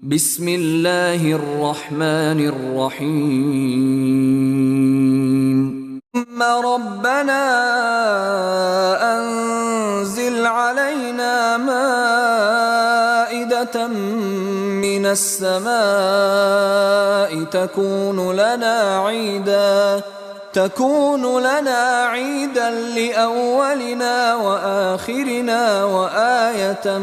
بسم الله الرحمن الرحيم ربنا أنزل علينا مائدة من السماء تكون لنا عيدا لأولنا وآخرنا وآية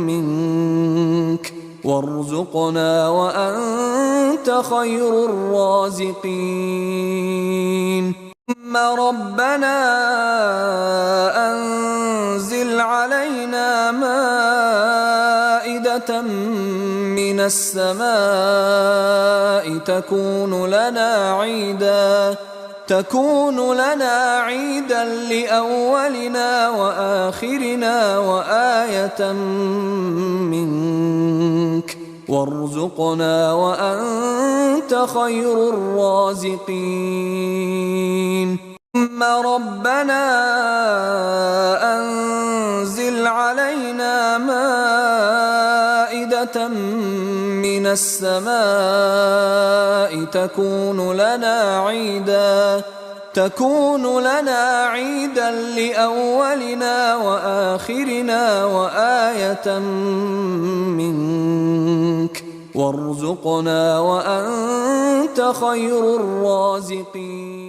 منك وارزقنا وأنت خير الرازقين ربنا أنزل علينا مائدة من السماء تكون لنا عيدا لأولنا وآخرنا وآية منك وارزقنا وأنت خير الرازقين ربنا أنزل علينا مائدة من السماء تكون لنا عيدا لأولنا وآخرنا وآية منك وارزقنا وأنت خير الرازقين.